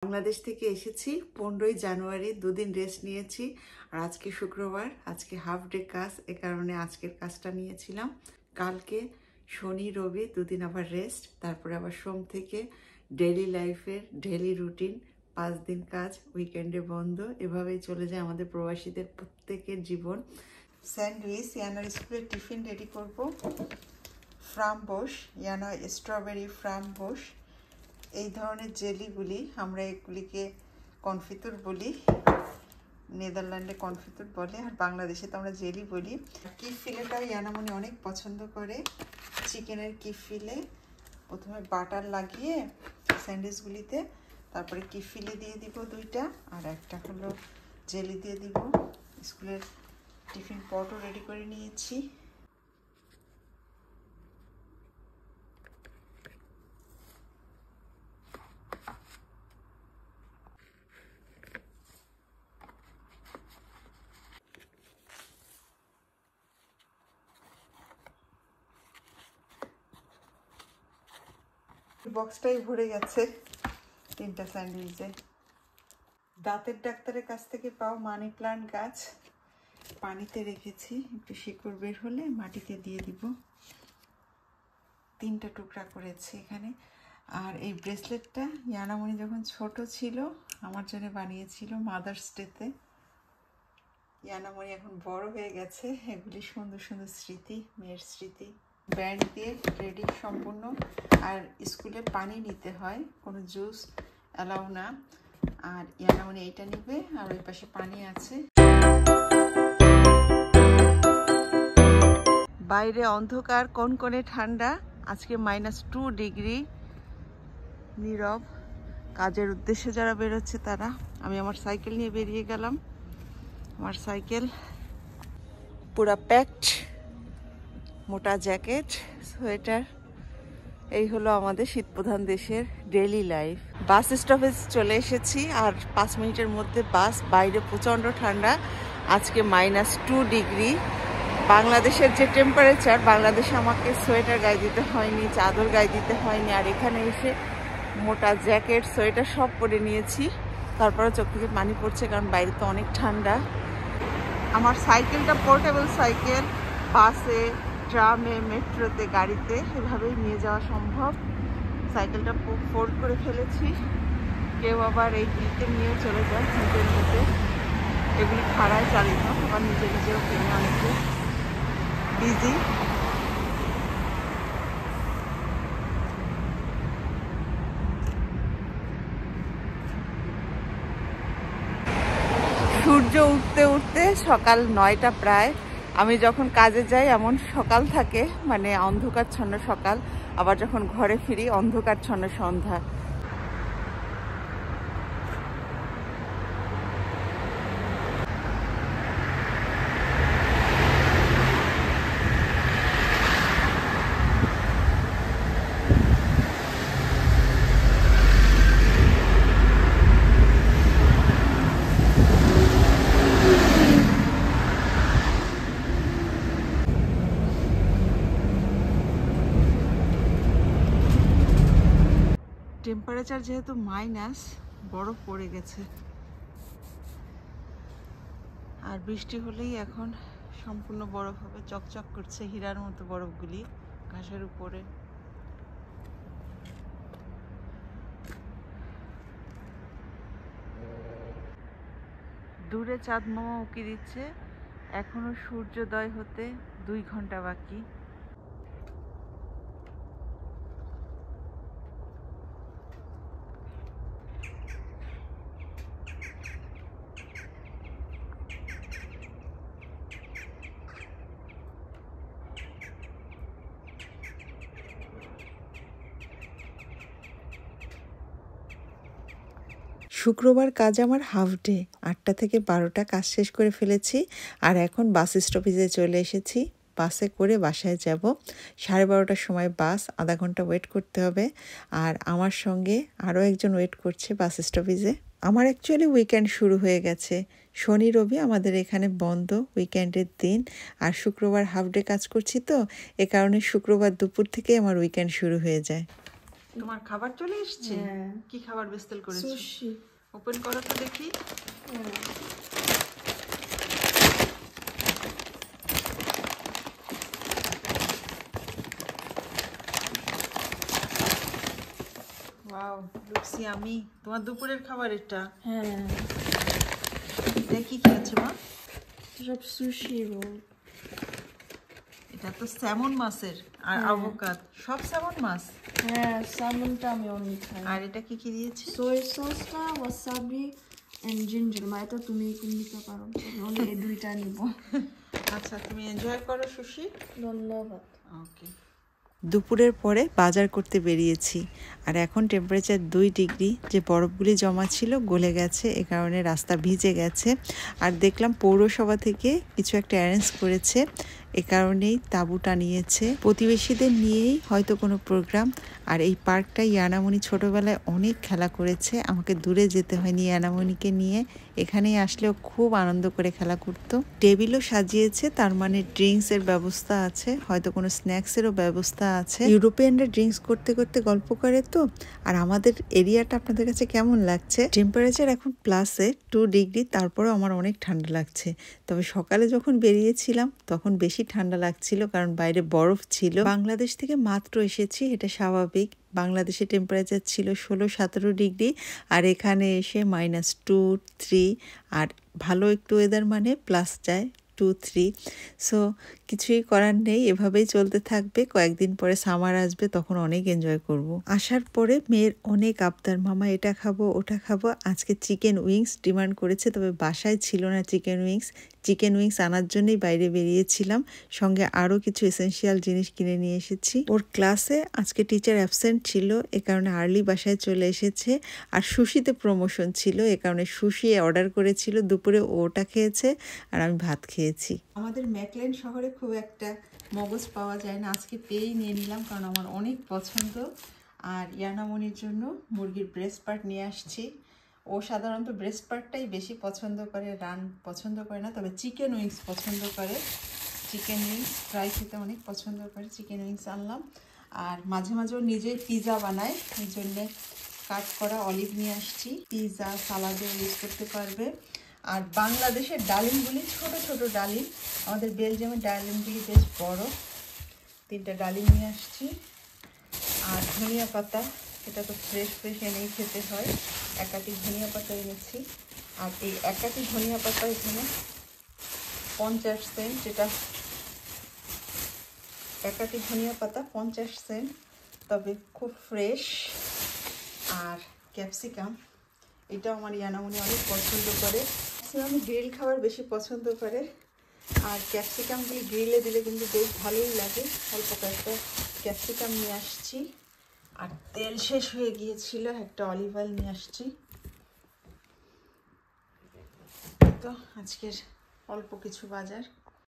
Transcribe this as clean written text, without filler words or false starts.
বাংলাদেশ থেকে এসেছি 15ই জানুয়ারি, দুদিন রেস্ট নিয়েছি। আর আজকে শুক্রবার, আজকে হাফ ডে কাজ, এ কারণে আজকের কাজটা নিয়েছিলাম। কালকে শনি রবি দুদিন আবার রেস্ট, তারপরে আবার সোম থেকে ডেইলি লাইফের ডেইলি রুটিন, 5 দিন কাজ, উইকেন্ডে বন্ধ। এভাবেই চলে যায় আমাদের প্রবাসীদের প্রত্যেকের জীবন। স্যান্ডউইচ, ইয়ানার স্কুলের টিফিন রেডি করব। ফ্রামবোস, ইয়ানা স্ট্রবেরি ফ্রামবোস, এই ধরনের জেলিগুলি, আমরা এগুলিকে কনফিতুর বলি, নেদারল্যান্ডে কনফিতুর বলে, আর বাংলাদেশে তো আমরা জেলি বলি। কিফ ফিলেটাও ইয়ানামনি অনেক পছন্দ করে। চিকেনের কিফ ফিলে প্রথমে বাটার লাগিয়ে স্যান্ডউইচগুলিতে, তারপরে কিফ ফিলে দিয়ে দিব 2টা, আর একটা হলো জেলি দিয়ে দিব। স্কুলের টিফিন পটও রেডি করে নিয়েছি। বক্সটাই ভরে গেছে 3টা স্যান্ডউইচে। দাঁতের ডাক্তারের কাছ থেকে পাওয়া মানি প্লান্ট গাছ পানিতে রেখেছি, একটু শিকড় বের হলে মাটিতে দিয়ে দিব। 3টা টুকরা করেছি এখানে। আর এই ব্রেসলেটটা ইয়ানামণি যখন ছোট ছিল আমার জন্য বানিয়েছিল মাদার্স ডেতে। ইয়ানামণি এখন বড় হয়ে গেছে, এগুলি সুন্দর সুন্দর স্মৃতি, মেয়ের স্মৃতি। ব্যান্ড দিয়ে রেডি সম্পূর্ণ। আর স্কুলে পানি নিতে হয়, কোনো জুস অ্যালাউ না। আর ইয়ানামণি এইটা নিবে, আর ওই পাশে পানি আছে। বাইরে অন্ধকার, কনকনে ঠান্ডা, আজকে -2 ডিগ্রি। নীরব। কাজের উদ্দেশ্যে যারা বেরোচ্ছে তারা। আমি আমার সাইকেল নিয়ে বেরিয়ে গেলাম। আমার সাইকেল পুরা প্যাকড, মোটা জ্যাকেট, সোয়েটার। এই হলো আমাদের শীতপ্রধান দেশের ডেইলি লাইফ। বাস স্টপেজ চলে এসেছি, আর 5 মিনিটের মধ্যে বাস। বাইরে প্রচণ্ড ঠান্ডা, আজকে -2 ডিগ্রি। বাংলাদেশের যে টেম্পারেচার, বাংলাদেশে আমাকে সোয়েটার গায়ে দিতে হয়নি, চাদর গায়ে দিতে হয়নি। আর এখানে এসে মোটা জ্যাকেট, সোয়েটার সব পরে নিয়েছি। তারপরে চোখ থেকে পানি পড়ছে, কারণ বাইরে তো অনেক ঠান্ডা। আমার সাইকেলটা পোর্টেবল সাইকেল, বাসে, ট্রামে, মেট্রোতে, গাড়িতে এভাবেই নিয়ে যাওয়া সম্ভব। সাইকেলটা ফোল্ড করে ফেলেছি। কেউ আবার এই দিকে নিয়ে চলে যায় নিজের মধ্যে, এগুলি ভাড়ায় চালিত, আবার নিজে নিজেও কিনে অনেকে বিজি। সূর্য উঠতে উঠতে সকাল 9টা প্রায়। আমি যখন কাজে যাই এমন সকাল থাকে, মানে অন্ধকারচ্ছন্ন সকাল, আবার যখন ঘরে ফিরি অন্ধকারচ্ছন্ন সন্ধ্যা। টেম্পারেচার যেহেতু মাইনাস, বরফ পড়ে গেছে। আর বৃষ্টি হলেই এখন সম্পূর্ণ বরফ হবে। চকচক করছে হীরার মতো বরফগুলি ঘাসের উপরে। দূরে চাঁদ মামা উঁকি দিচ্ছে। এখনো সূর্যোদয় হতে 2 ঘন্টা বাকি। শুক্রবার কাজ আমার হাফ ডে, 8টা থেকে 12টা কাজ শেষ করে ফেলেছি। আর এখন বাস স্টপেজে চলে এসেছি। বাসে করে বাসায় যাব। 12:30টার সময় বাস, আধা ঘন্টা ওয়েট করতে হবে। আর আমার সঙ্গে আরও একজন ওয়েট করছে বাস স্টপেজে। আমার অ্যাকচুয়ালি উইকেন্ড শুরু হয়ে গেছে। শনি রবি আমাদের এখানে বন্ধ, উইকেন্ডের দিন। আর শুক্রবার হাফ ডে কাজ করছি তো, এ কারণে শুক্রবার দুপুর থেকেই আমার উইকেন্ড শুরু হয়ে যায়। তোমার খাবার চলে এসেছে? কি খাবার বেস্তেল করেছো? সুশি। ওপেন করো তো দেখি। Wow, looks yummy. তোমার দুপুরের খাবার এটা? হ্যাঁ। এটা কি খেয়েছো মা? সব সুশি রোল। এটা তো স্যামন মাছের আর অ্যাভোকাড, সব স্যামন মাছ। হ্যাঁ, স্যামনটা আমি অনেক খাই। আর এটা কি কি দিয়েছে? সোয়া সসটা, ওয়াসাবি এন্ড জিঞ্জার। মানে তো তুমি নিতে পারো, আমি এই দুইটা নিব। আচ্ছা, তুমি এনজয় করো সুশি। ধন্যবাদ। ওকে। দুপুরের পরে বাজার করতে বেরিয়েছি, আর এখন টেম্পারেচার 2 ডিগ্রি। যে বরফগুলি জমা ছিল গলে গেছে, এ কারণে রাস্তা ভিজে গেছে। আর দেখলাম পৌরসভা থেকে কিছু একটা অ্যারেঞ্জ করেছে, এ কারণেই তাঁবু টানিয়েছে। প্রতিবেশীদের নিয়েই হয়তো কোনো প্রোগ্রাম। আর এই পার্কটা ইয়ানামণি ছোটোবেলায় অনেক খেলা করেছে, আমাকে দূরে যেতে হয়নি ইয়ানামণিকে নিয়ে। এখানেই আসলেও খুব আনন্দ করে খেলা করতো। টেবিলও সাজিয়েছে, তার মানে ড্রিঙ্কসের ব্যবস্থা আছে, হয়তো কোনো স্ন্যাক্সেরও ব্যবস্থা আছে। ইউরোপিয়ানরা ড্রিঙ্কস করতে করতে গল্প করে তো। আর আমাদের এরিয়াটা আপনাদের কাছে কেমন লাগছে? টেম্পারেচার এখন প্লাসে 2 ডিগ্রি, তারপরেও আমার অনেক ঠান্ডা লাগছে। তবে সকালে যখন বেরিয়েছিলাম তখন বেশি ঠান্ডা লাগছিল, কারণ বাইরে বরফ ছিল। বাংলাদেশ থেকে মাত্র এসেছি, এটা স্বাভাবিক। বাংলাদেশে টেম্পারেচার ছিল 16-17 ডিগ্রি, আর এখানে এসে -2, 3। আর ভালো একটু ওয়েদার মানে প্লাস যায় 2-3। সো কিছুই করার নেই, এভাবেই চলতে থাকবে। কয়েকদিন পরে সামার আসবে, তখন অনেক এনজয় করব। আসার পরে মেয়ের অনেক আবদার, মামা এটা খাবো ওটা খাবো। আজকে চিকেন উইংস ডিমান্ড করেছে, তবে বাসায় ছিল না চিকেন উইংস। চিকেন উইংস আনার জন্যই বাইরে বেরিয়েছিলাম, সঙ্গে আরও কিছু এসেনশিয়াল জিনিস কিনে নিয়ে এসেছি। ওর ক্লাসে আজকে টিচার অ্যাবসেন্ট ছিল, এ কারণে আর্লি বাসায় চলে এসেছে। আর সুশিতে প্রমোশন ছিল, এ কারণে সুশি অর্ডার করেছিল। দুপুরে ওটা খেয়েছে আর আমি ভাত খেয়েছি। আমাদের ম্যাকলেন শহরে খুব একটা মগজ পাওয়া যায় না, আজকে পেয়েই নিয়ে নিলাম, কারণ আমার অনেক পছন্দ। আর ইয়ানামণির জন্য মুরগির ব্রেস্ট পার্ট নিয়ে আসছি। ও সাধারণত ব্রেস্ট পার্টটাই বেশি পছন্দ করে, রান পছন্দ করে না, তবে চিকেন উইংস পছন্দ করে। চিকেন উইংস ফ্রাই খেতে অনেক পছন্দ করে, চিকেন উইংস আনলাম। আর মাঝে মাঝেও নিজেই পিৎজা বানায়, এই জন্যে কাট করা অলিভ নিয়ে আসছি, পিৎজা সালাদে ইউজ করতে পারবে। আর বাংলাদেশের ডালিমগুলি ছোট ছোট ডালিম, আমাদের বেলজিয়ামের ডালিমগুলি বেশ বড়। 3টা ডালিম নিয়ে আসছি। আর ধনিয়া পাতা, এটা তো ফ্রেশ ফ্রেশ এনেই খেতে হয়। 1 আটি ধনিয়া পাতা এনেছি। আর এই 1 আটি ধনিয়া পাতা এখানে 50 সেন্ট, যেটা 1 আটি ধনিয়া পাতা 50 সেন্ট, তবে খুব ফ্রেশ। আর ক্যাপসিকাম, এটাও আমার ইয়ানামণি অনেক পছন্দ করে। ম্যাক্সিমাম গ্রিল খাবার বেশি পছন্দ করে, আর ক্যাপসিকামগুলি গ্রিলে দিলে কিন্তু বেশ ভালোই লাগে। অল্প কয়েকটা ক্যাপসিকাম নিয়ে আসছি। আর তেল শেষ হয়ে গিয়েছিল, একটা অলিভ অয়েল নিয়ে আসছি। তো আজকের অল্প কিছু বাজার।